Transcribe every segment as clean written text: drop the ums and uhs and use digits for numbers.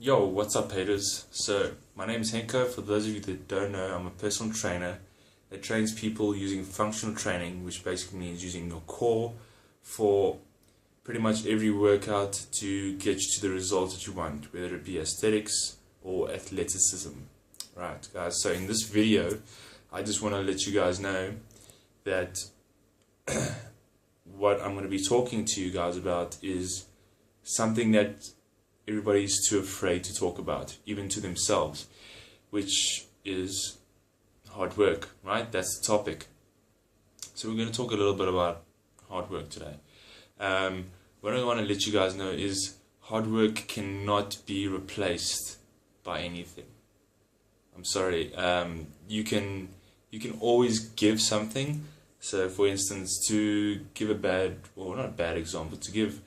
Yo, what's up, haters? So, my name is Henko. For those of you that don't know, I'm a personal trainer that trains people using functional training, which basically means using your core for pretty much every workout to get you to the results that you want, whether it be aesthetics or athleticism. Right, guys, so in this video, I just want to let you guys know that what I'm going to be talking to you guys about is something that everybody's too afraid to talk about, even to themselves, which is hard work, right? That's the topic. So we're going to talk a little bit about hard work today. What I want to let you guys know is hard work cannot be replaced by anything. I'm sorry. You can always give something. So, for instance, to give a bad, or not a bad example, to give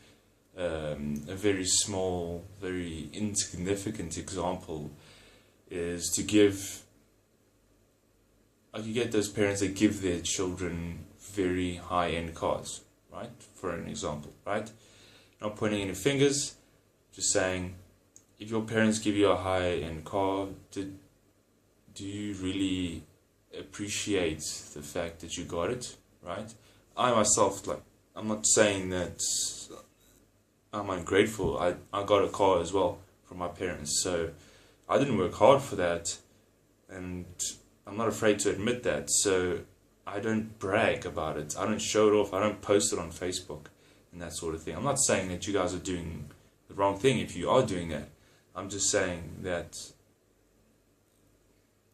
a very small, very insignificant example is to give, like you get those parents that give their children very high-end cars, right? For an example, right? Not pointing any fingers, just saying, if your parents give you a high-end car, do you really appreciate the fact that you got it, right? I myself, I'm not saying that I'm ungrateful. I got a car as well from my parents, so I didn't work hard for that, and I'm not afraid to admit that. So I don't brag about it. I don't show it off. I don't post it on Facebook and that sort of thing. I'm not saying that you guys are doing the wrong thing if you are doing that. I'm just saying that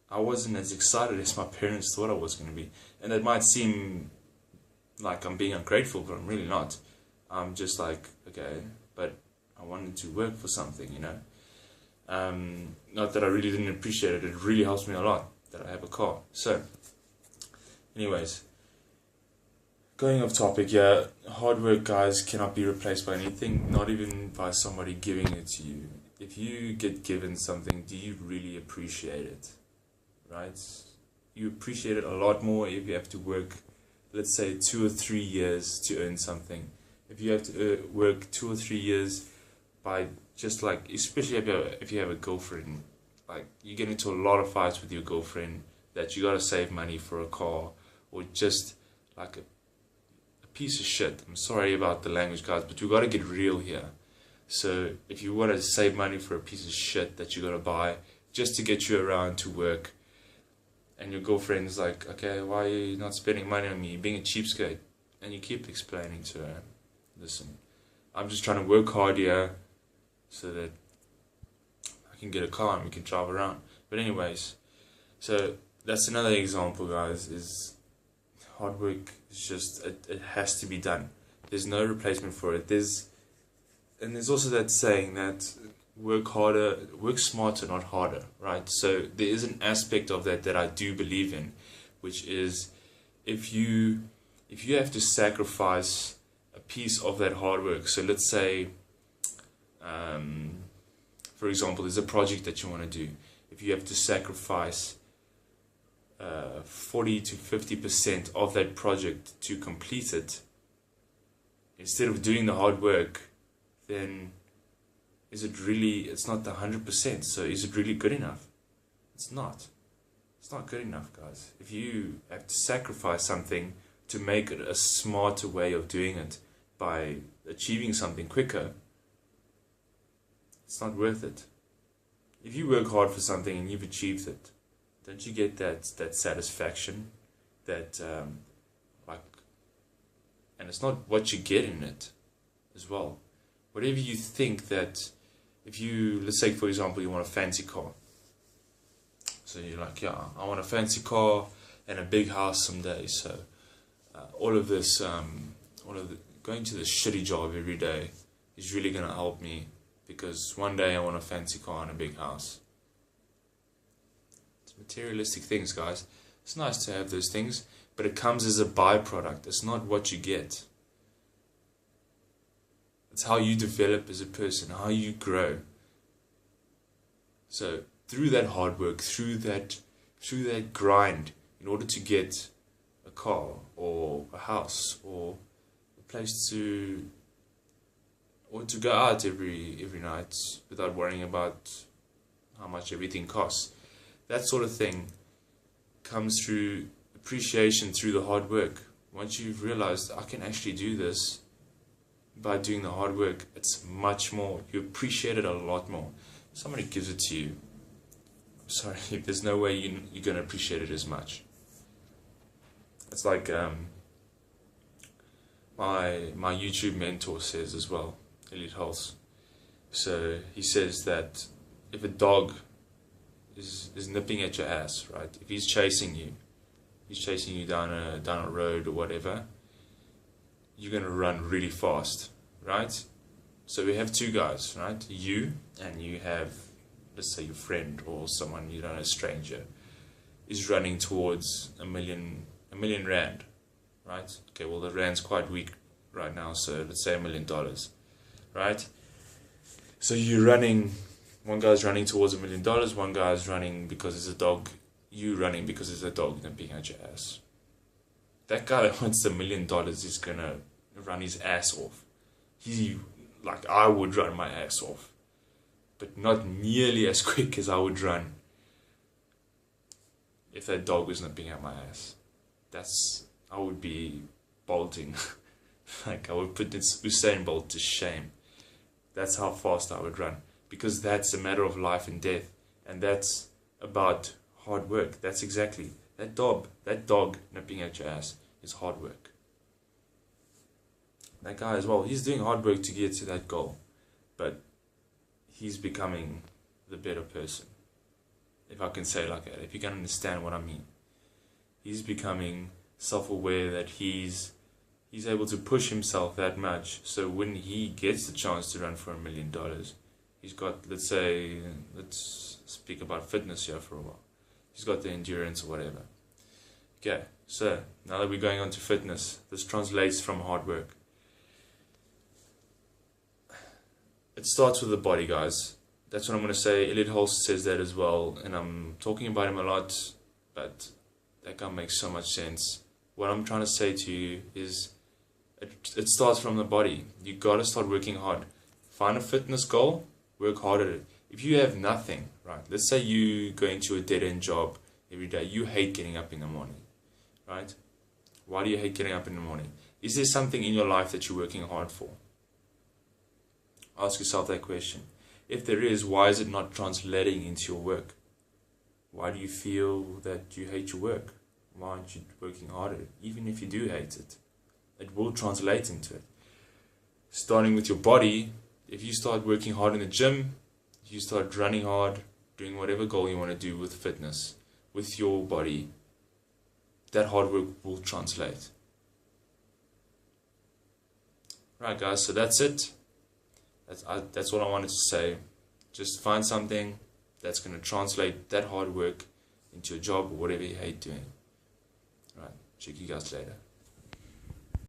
I wasn't as excited as my parents thought I was going to be, and it might seem like I'm being ungrateful, but I'm really not. I'm just like, okay, but I wanted to work for something, you know. Not that I really didn't appreciate it. It really helps me a lot that I have a car. So, anyways, going off topic, yeah, hard work, guys, cannot be replaced by anything, not even by somebody giving it to you. If you get given something, do you really appreciate it? Right? You appreciate it a lot more if you have to work, let's say, 2 or 3 years to earn something. If you have to work 2 or 3 years by just like, especially if you have a girlfriend, like you get into a lot of fights with your girlfriend that you gotta save money for a car, or just like a piece of shit. I'm sorry about the language, guys, but we gotta get real here. So if you want to save money for a piece of shit that you gotta buy just to get you around to work, and your girlfriend's like, okay, why are you not spending money on me? You're being a cheapskate. And you keep explaining to her, listen, I'm just trying to work hard here so that I can get a car and we can drive around. But anyways, so that's another example, guys, is hard work is just, it has to be done. There's no replacement for it. There's also that saying that work smarter, not harder, right? So there is an aspect of that I do believe in, which is if you have to sacrifice a piece of that hard work. So let's say, for example, there's a project that you want to do. If you have to sacrifice 40 to 50% of that project to complete it, instead of doing the hard work, then it's not the 100%, so is it really good enough? It's not. It's not good enough, guys. If you have to sacrifice something to make it a smarter way of doing it by achieving something quicker, it's not worth it. If you work hard for something and you've achieved it, don't you get that satisfaction? And it's not what you get in it as well. Whatever you think that, if you, let's say for example, you want a fancy car. So you're like, yeah, I want a fancy car and a big house someday. So all of going to this shitty job every day is really going to help me, because one day I want a fancy car and a big house. It's materialistic things, guys. It's nice to have those things, but it comes as a byproduct. It's not what you get. It's how you develop as a person, how you grow. So through that hard work, through that grind, in order to get a car or a house or a place to or to go out every night without worrying about how much everything costs. That sort of thing comes through appreciation, through the hard work. Once you've realized I can actually do this by doing the hard work, it's much more, you appreciate it a lot more. If somebody gives it to you, sorry, there's no way you're going to appreciate it as much. It's like my YouTube mentor says as well, Elliot Hulse. So he says that if a dog is nipping at your ass, right? If he's chasing you down a road or whatever, you're gonna run really fast, right? So we have two guys, right? You, and you have, let's say, your friend or someone you don't know, a stranger, is running towards a million rand, right? Okay, well the rand's quite weak right now, so let's say $1 million, right? So you're running. One guy's running towards $1 million, one guy's running because it's a dog, you running because it's a dog nipping at your ass. That guy that wants $1 million is gonna run his ass off. Like I would run my ass off, but not nearly as quick as I would run if that dog was nipping at my ass. I would be bolting. Like I would put Usain Bolt to shame. That's how fast I would run. Because that's a matter of life and death, and that's about hard work. That's exactly that dog nipping at your ass is hard work. That guy as well, he's doing hard work to get to that goal, but he's becoming the better person, if I can say it like that, if you can understand what I mean. He's becoming self-aware that he's able to push himself that much, so when he gets the chance to run for $1 million, he's got, let's speak about fitness here for a while. He's got the endurance or whatever. Okay, so now that we're going on to fitness, this translates from hard work. It starts with the body, guys. That's what I'm going to say. Elliot Hulse says that as well, and I'm talking about him a lot, but that guy makes so much sense. What I'm trying to say to you is it starts from the body. You got to start working hard. Find a fitness goal. Work hard at it. If you have nothing, right? Let's say you go into a dead-end job every day. You hate getting up in the morning, right? Why do you hate getting up in the morning? Is there something in your life that you're working hard for? Ask yourself that question. If there is, why is it not translating into your work? Why do you feel that you hate your work? Why aren't you working harder? Even if you do hate it, it will translate into it. Starting with your body. If you start working hard in the gym, you start running hard, doing whatever goal you want to do with fitness, with your body, that hard work will translate. Right, guys, so that's it. That's what I wanted to say. Just find something that's going to translate that hard work into a job or whatever you hate doing. Right, check you guys later.